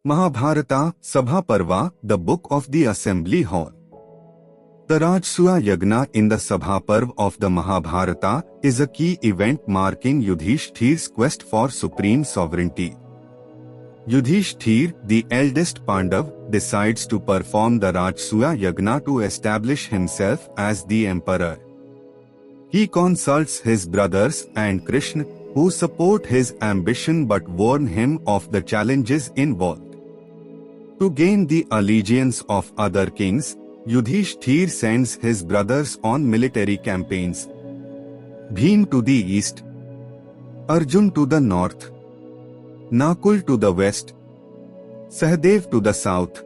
Mahabharata, Sabha Parva, the Book of the Assembly Hall. The Rajasuya Yagna in the Sabha Parva of the Mahabharata is a key event marking Yudhishthir's quest for supreme sovereignty. Yudhishthir, the eldest Pandav, decides to perform the Rajasuya Yagna to establish himself as the emperor. He consults his brothers and Krishna, who support his ambition but warn him of the challenges involved. To gain the allegiance of other kings, Yudhishthir sends his brothers on military campaigns. Bhim to the east, Arjun to the north, Nakul to the west, Sahadev to the south.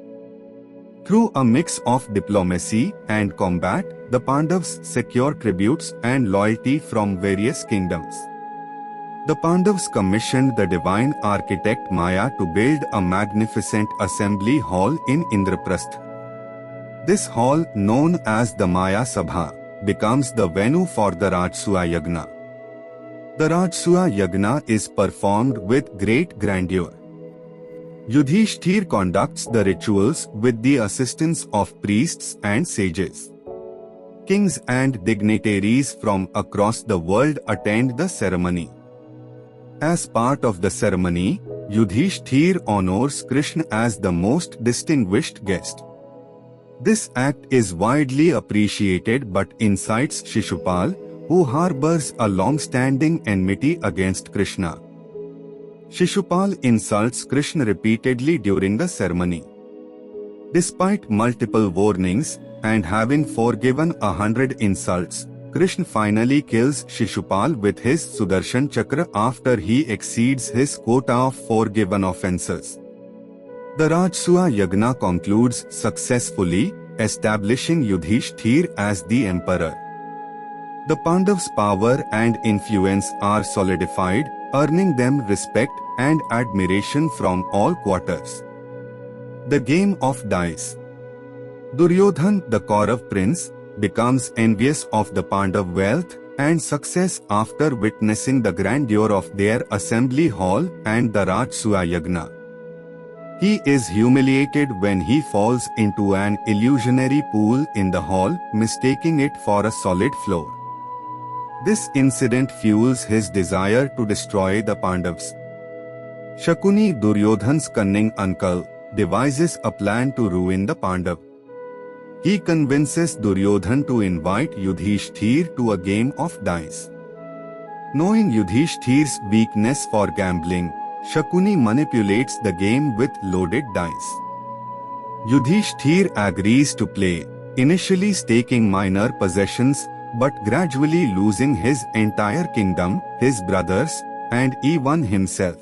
Through a mix of diplomacy and combat, the Pandavas secure tributes and loyalty from various kingdoms. The Pandavas commissioned the divine architect Maya to build a magnificent assembly hall in Indraprastha. This hall, known as the Maya Sabha, becomes the venue for the Rajasuya Yagna. The Rajasuya Yagna is performed with great grandeur. Yudhishthir conducts the rituals with the assistance of priests and sages. Kings and dignitaries from across the world attend the ceremony. As part of the ceremony, Yudhishthir honors Krishna as the most distinguished guest. This act is widely appreciated but incites Shishupal, who harbors a long-standing enmity against Krishna. Shishupal insults Krishna repeatedly during the ceremony. Despite multiple warnings, and having forgiven 100 insults, Krishna finally kills Shishupal with his Sudarshan Chakra after he exceeds his quota of forgiven offences. The Rajasuya Yagna concludes successfully, establishing Yudhishthir as the emperor. The Pandavas' power and influence are solidified, earning them respect and admiration from all quarters. The game of dice. Duryodhan, the Kaurav prince, becomes envious of the Pandav wealth and success after witnessing the grandeur of their assembly hall and the Rajasuya Yagna. He is humiliated when he falls into an illusionary pool in the hall, mistaking it for a solid floor. This incident fuels his desire to destroy the Pandavas. Shakuni, Duryodhan's cunning uncle, devises a plan to ruin the Pandav. He convinces Duryodhan to invite Yudhishthir to a game of dice. Knowing Yudhishthir's weakness for gambling, Shakuni manipulates the game with loaded dice. Yudhishthir agrees to play, initially staking minor possessions but gradually losing his entire kingdom, his brothers, and even himself.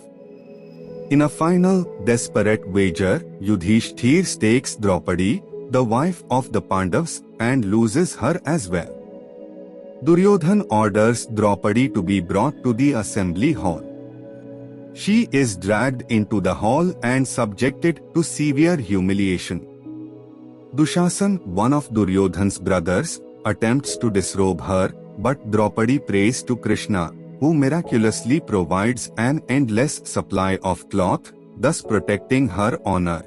In a final, desperate wager, Yudhishthir stakes Draupadi, the wife of the Pandavas, and loses her as well. Duryodhan orders Draupadi to be brought to the assembly hall. She is dragged into the hall and subjected to severe humiliation. Dushasan, one of Duryodhan's brothers, attempts to disrobe her, but Draupadi prays to Krishna, who miraculously provides an endless supply of cloth, thus protecting her honor.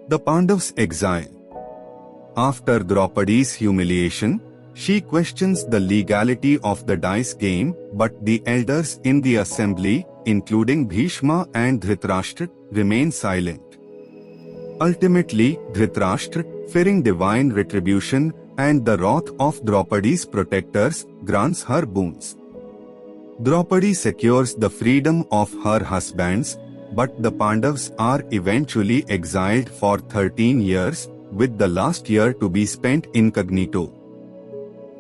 The Pandavas exile. After Draupadi's humiliation, she questions the legality of the dice game, but the elders in the assembly, including Bhishma and Dhritarashtra, remain silent. Ultimately, Dhritarashtra, fearing divine retribution and the wrath of Draupadi's protectors, grants her boons. Draupadi secures the freedom of her husbands, but the Pandavas are eventually exiled for 13 years, with the last year to be spent incognito.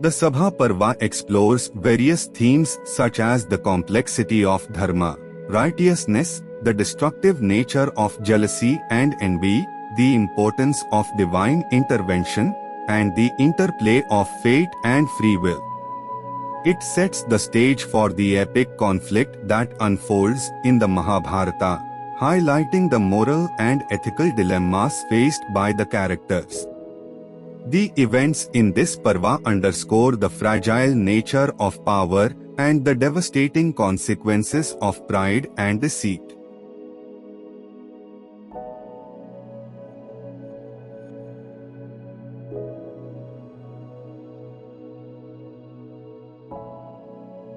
The Sabha Parva explores various themes such as the complexity of dharma, righteousness, the destructive nature of jealousy and envy, the importance of divine intervention, and the interplay of fate and free will. It sets the stage for the epic conflict that unfolds in the Mahabharata, highlighting the moral and ethical dilemmas faced by the characters. The events in this Parva underscore the fragile nature of power and the devastating consequences of pride and deceit.